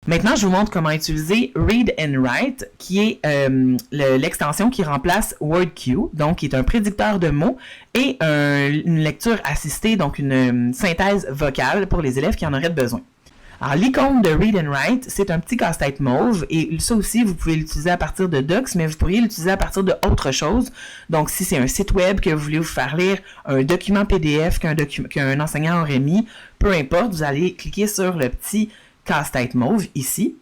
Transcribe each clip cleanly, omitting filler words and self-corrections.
Maintenant, je vous montre comment utiliser Read and Write, qui est l'extension qui remplace WordQ, donc qui est un prédicteur de mots et une lecture assistée, donc une synthèse vocale pour les élèves qui en auraient besoin. Alors, l'icône de Read and Write, c'est un petit casse-tête mauve, et ça aussi, vous pouvez l'utiliser à partir de Docs, mais vous pourriez l'utiliser à partir d'autre chose. Donc, si c'est un site web que vous voulez vous faire lire, un document PDF qu'un enseignant aurait mis, peu importe, vous allez cliquer sur le petit casse-tête mauve ici,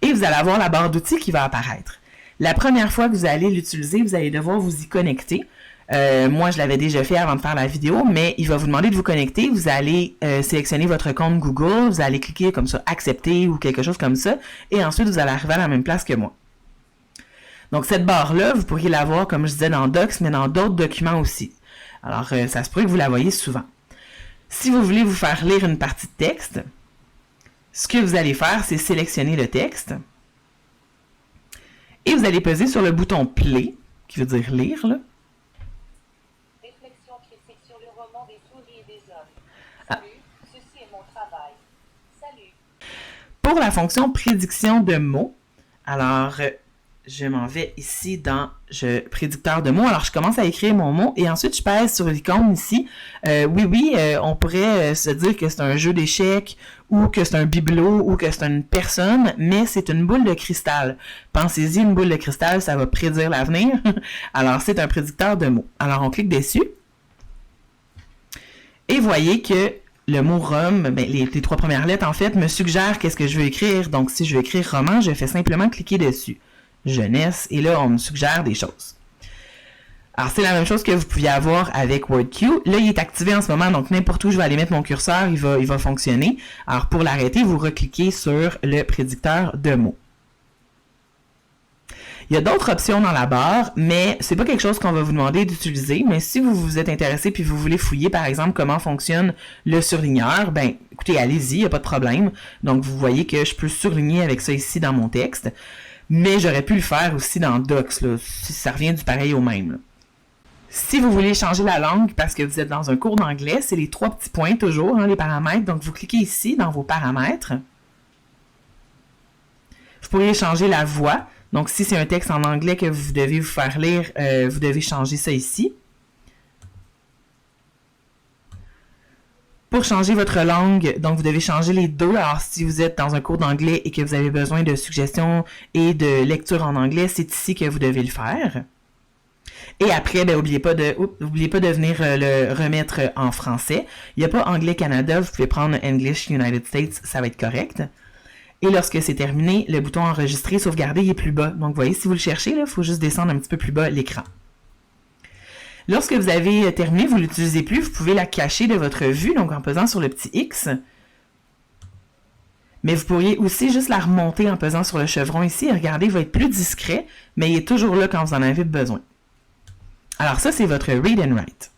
et vous allez avoir la barre d'outils qui va apparaître. La première fois que vous allez l'utiliser, vous allez devoir vous y connecter. Moi, je l'avais déjà fait avant de faire la vidéo, mais il va vous demander de vous connecter. Vous allez sélectionner votre compte Google, vous allez cliquer comme ça, accepter ou quelque chose comme ça, et ensuite vous allez arriver à la même place que moi. Donc cette barre-là, vous pourriez la voir, comme je disais, dans Docs, mais dans d'autres documents aussi. Alors, ça se pourrait que vous la voyez souvent. Si vous voulez vous faire lire une partie de texte, ce que vous allez faire, c'est sélectionner le texte, et vous allez peser sur le bouton Play, qui veut dire lire, là. Pour la fonction prédiction de mots, alors je m'en vais ici dans prédicteur de mots. Alors je commence à écrire mon mot et ensuite je pèse sur l'icône ici. On pourrait se dire que c'est un jeu d'échecs ou que c'est un bibelot ou que c'est une personne, mais c'est une boule de cristal. Pensez-y, une boule de cristal, ça va prédire l'avenir. Alors c'est un prédicteur de mots. Alors on clique dessus et voyez que le mot Rome, les 3 premières lettres, en fait, me suggèrent qu'est-ce que je veux écrire. Donc, si je veux écrire roman, je fais simplement cliquer dessus. Jeunesse, et là, on me suggère des choses. Alors, c'est la même chose que vous pouviez avoir avec WordQ. Là, il est activé en ce moment, donc n'importe où je vais aller mettre mon curseur, il va fonctionner. Alors, pour l'arrêter, vous recliquez sur le prédicteur de mots. Il y a d'autres options dans la barre, mais c'est pas quelque chose qu'on va vous demander d'utiliser. Mais si vous vous êtes intéressé puis vous voulez fouiller, par exemple, comment fonctionne le surligneur, écoutez, allez-y, il n'y a pas de problème. Donc, vous voyez que je peux surligner avec ça ici dans mon texte. Mais j'aurais pu le faire aussi dans Docs, là, si ça revient du pareil au même, là. Si vous voulez changer la langue parce que vous êtes dans un cours d'anglais, c'est les 3 petits points toujours, les paramètres. Donc, vous cliquez ici dans vos paramètres. Vous pourriez changer la voix. Donc, si c'est un texte en anglais que vous devez vous faire lire, vous devez changer ça ici. Pour changer votre langue, donc vous devez changer les deux. Alors, si vous êtes dans un cours d'anglais et que vous avez besoin de suggestions et de lecture en anglais, c'est ici que vous devez le faire. Et après, n'oubliez pas de venir le remettre en français. Il n'y a pas Anglais Canada, vous pouvez prendre English United States, ça va être correct. Et lorsque c'est terminé, le bouton enregistrer, sauvegarder, il est plus bas. Donc, vous voyez, si vous le cherchez, il faut juste descendre un petit peu plus bas l'écran. Lorsque vous avez terminé, vous ne l'utilisez plus, vous pouvez la cacher de votre vue, donc en pesant sur le petit X. Mais vous pourriez aussi juste la remonter en pesant sur le chevron ici. Et regardez, il va être plus discret, mais il est toujours là quand vous en avez besoin. Alors ça, c'est votre Read and Write.